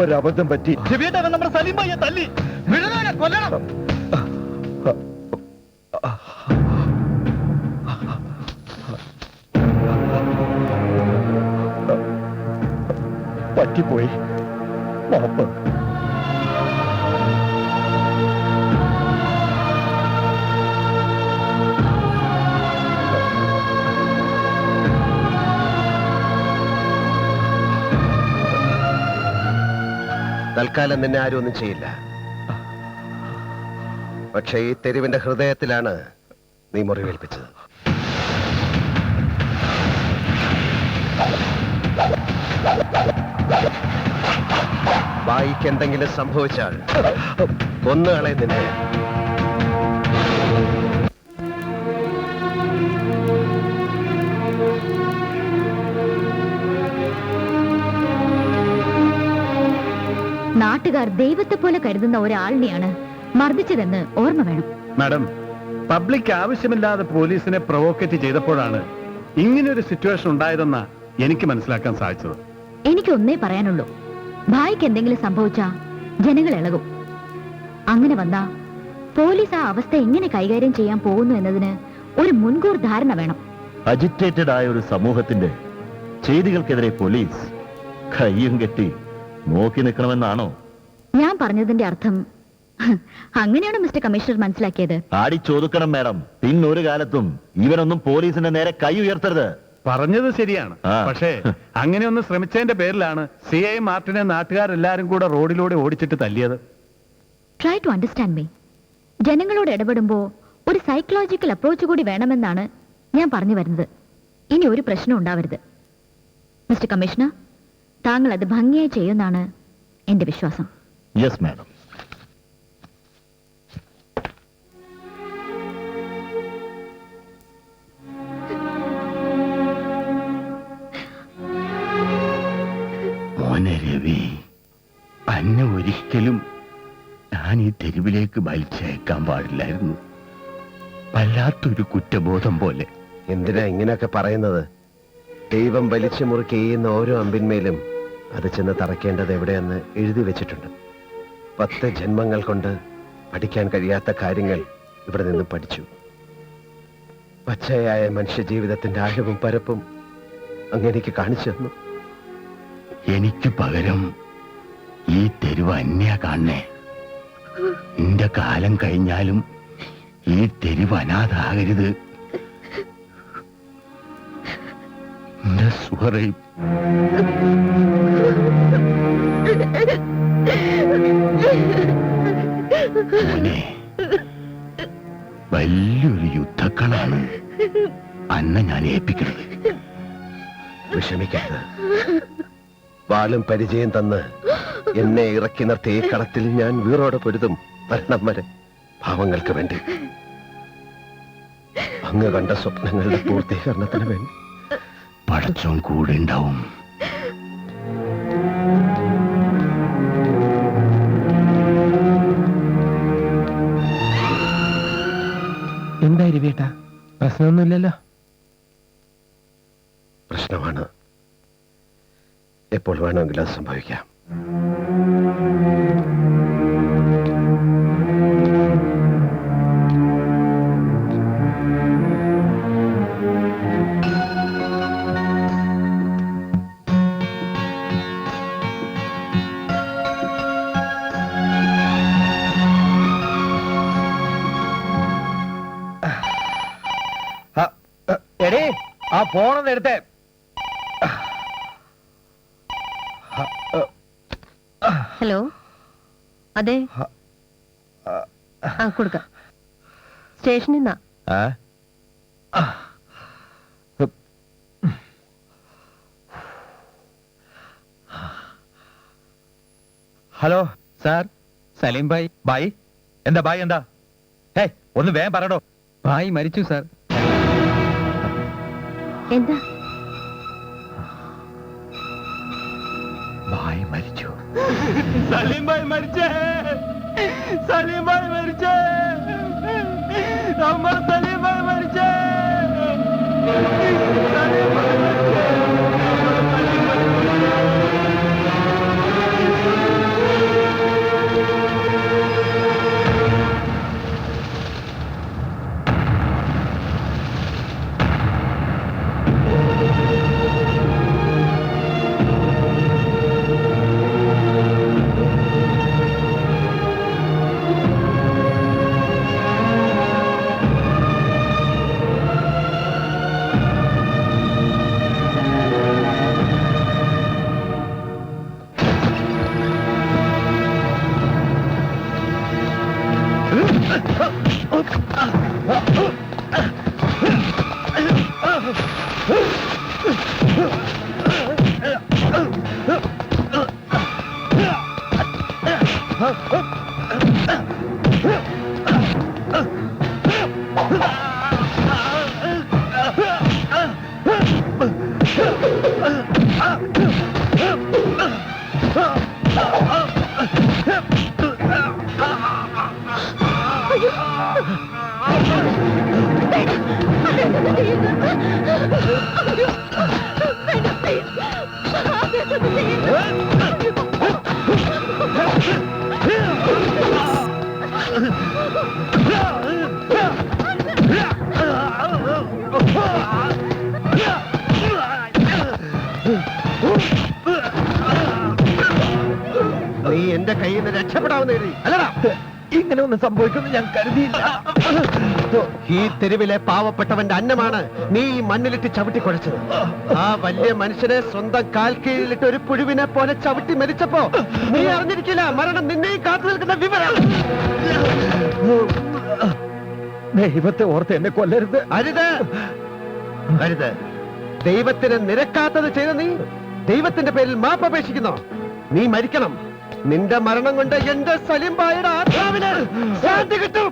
ഒരബദ്ധം പറ്റി. നമ്മുടെ സലീം ഭായിയെ തല്ലി കൊല്ലണം. പറ്റിപ്പോയി, മാപ്പ്. തൽക്കാലം നിന്നെ ആരും ഒന്നും ചെയ്യില്ല. പക്ഷേ ഈ തെരുവിന്റെ ഹൃദയത്തിലാണ് നീ മുറിവേൽപ്പിച്ചത്. ബായിക്ക് എന്തെങ്കിലും സംഭവിച്ചാൽ കൊന്നുകളെ നിന്നെ. നാട്ടുകാർ ദൈവത്തെ പോലെ കരുതുന്ന ഒരാളിനെയാണ് മർദ്ദിച്ചതെന്ന് ഓർമ്മ വേണം. മാഡം, പബ്ലിക് ആവശ്യമില്ലാതെ പോലീസിനെ പ്രൊവോക്കേറ്റ് ചെയ്തപ്പോഴാണ് ഇങ്ങനൊരു സിറ്റുവേഷൻ ഉണ്ടായതെന്നാ എനിക്ക് മനസ്സിലാക്കാൻ സാധിച്ചത്. എനിക്കൊന്നേ പറയാനുള്ളൂ, ഭായിക്ക് എന്തെങ്കിലും സംഭവിച്ചാ ജനങ്ങൾ ഇളകും. അങ്ങനെ വന്നാ പോലീസ് ആ അവസ്ഥ എങ്ങനെ കൈകാര്യം ചെയ്യാൻ പോകുന്നു എന്നതിന് ഒരു മുൻകൂർ ധാരണ വേണം. അജിറ്റേറ്റഡ് ആയ ഒരു സമൂഹത്തിന്റെ ചെയ്തികൾക്കെതിരെ പോലീസ് കയ്യും കെട്ടി നോക്കി നിൽക്കണമെന്നാണോ ഞാൻ പറഞ്ഞതിന്റെ അർത്ഥം? അങ്ങനെയാണോ മിസ്റ്റർ കമ്മീഷണർ മനസ്സിലാക്കിയത്? ആടി ചോദിക്കണം മാഡം. പിന്നൊരു കാലത്തും ഇവനൊന്നും പോലീസിന്റെ നേരെ കൈ ഉയർത്തരുത്. പറഞ്ഞത് ശരിയാണ്. പക്ഷേ അങ്ങനെയൊന്ന് ശ്രമിച്ചതിന്റെ പേരിലാണ് CI മാർട്ടിനെ നാട്ടുകാരെല്ലാരും കൂടെ റോഡിലൂടെ ഓടിച്ചിട്ട് തല്ലിയത്. Try to understand me. ജനങ്ങളോട് ഇടപെടുമ്പോ ഒരു സൈക്കോളജിക്കൽ അപ്രോച്ച് കൂടി വേണമെന്നാണ് ഞാൻ പറഞ്ഞു വരുന്നത്. ഇനി ഒരു പ്രശ്നം ഉണ്ടാവരുത്. മിസ്റ്റർ കമ്മീഷണർ, താങ്കൾ അത് ഭംഗിയായി ചെയ്യുമെന്നാണ് എന്റെ വിശ്വാസം. Yes madam. മോനെ രവി, അന്നെ ഒരിക്കലും ഞാൻ ഈ തെരുവിലേക്ക് വലിച്ചയക്കാൻ പാടില്ലായിരുന്നു. വല്ലാത്തൊരു കുറ്റബോധം പോലെ. എന്തിനാ ഇങ്ങനെയൊക്കെ പറയുന്നത്? ദൈവം വലിച്ചു മുറുക്കി ചെയ്യുന്ന ഓരോ അമ്പിന്മേലും അത് ചെന്ന് തറയ്ക്കേണ്ടത് എവിടെയെന്ന് എഴുതി വെച്ചിട്ടുണ്ട്. 10 ജന്മങ്ങൾ കൊണ്ട് പഠിക്കാൻ കഴിയാത്ത കാര്യങ്ങൾ ഇവിടെ നിന്നും പഠിച്ചു. പച്ചയായ മനുഷ്യജീവിതത്തിന്റെ ആഴവും പരപ്പും അങ്ങനെക്ക് കാണിച്ചു തന്നു. എനിക്ക് പകരം ഈ തെരുവ് അന്യ കാണണേ. നിന്റെ കാലം കഴിഞ്ഞാലും ഈ തെരുവ് അനാഥാകരുത്. എന്റെ സുഹറയും മോനെ, വലിയൊരു യുദ്ധക്കളാണ് അന്നെ ഞാൻ ഏൽപ്പിക്കുന്നത്. വിഷമിക്കരുത്. വാളും പരിചയം തന്ന് എന്നെ ഇറക്കി നിർത്തിയ ഈ കളത്തിൽ ഞാൻ വീറോടെ പൊരുതും മരണം വരെ, പാവങ്ങൾക്ക് വേണ്ടി, അങ്ങ് കണ്ട സ്വപ്നങ്ങളുടെ പൂർത്തീകരണത്തിന് വേണ്ടി. പടച്ചോൻ കൂടെ ഉണ്ടാവും. എന്താ രവിയേട്ടാ, പ്രശ്നമൊന്നുമില്ലല്ലോ? പ്രശ്നമാണ്. എപ്പോൾ വേണമെങ്കിലും അത് സംഭവിക്കാം. എടേ, ആ ഫോണെന്ന് എടുത്തേ. ഹലോ, അതെ, കൊടുക്ക. സ്റ്റേഷനിൽ നിന്നാ. Hello sir, Salim bhai. ഭായ് എന്താ? ഭായ് എന്താ? ഒന്ന് വേഗം പറയടോ. ഭായ് മരിച്ചു സാർ. എന്താ? ഭായ് മരിച്ചു. സലീം ഭായ് മരിച്ചേ, സലീം ഭായ് മരിച്ചേ, നമ്മുടെ സലീം ഭായ് മരിച്ചേ, സലീം ഭായ് മരിച്ചേ, നമ്മുടെ സലീം ഭായ് മരിച്ചേ. നീ എന്റെ കയ്യിൽ നിന്ന് രക്ഷപ്പെടാവുന്ന കരുതി അല്ലടാ? ഇങ്ങനെ ഒന്നും സംഭവിക്കുമെന്ന് ഞാൻ കരുതിയില്ല. ഈ തെരുവിലെ പാവപ്പെട്ടവന്റെ അന്നമാണ് നീ ഈ മണ്ണിലിട്ട് ചവിട്ടി കുഴച്ചത്. ആ വലിയ മനുഷ്യനെ സ്വന്തം കാൽ കീഴിലിട്ട് ഒരു പുഴുവിനെ പോലെ ചവിട്ടി മരിച്ചപ്പോ നീ അറിഞ്ഞിരിക്കില്ല മരണം നിന്നെയും കാത്തു നിൽക്കുന്ന വിവരം. ദൈവത്തെ ഓർത്ത് എന്നെ കൊല്ലരുത്. അരുത്, അരുത്. ദൈവത്തിന് നിരക്കാത്തത് ചെയ്ത നീ ദൈവത്തിന്റെ പേരിൽ മാപ്പപേക്ഷിക്കുന്നോ? നീ മരിക്കണം. നിന്റെ മരണം കൊണ്ട് എന്റെ സലിം ഭായിയുടെ ആത്മാവിന് ശാന്തി കിട്ടും.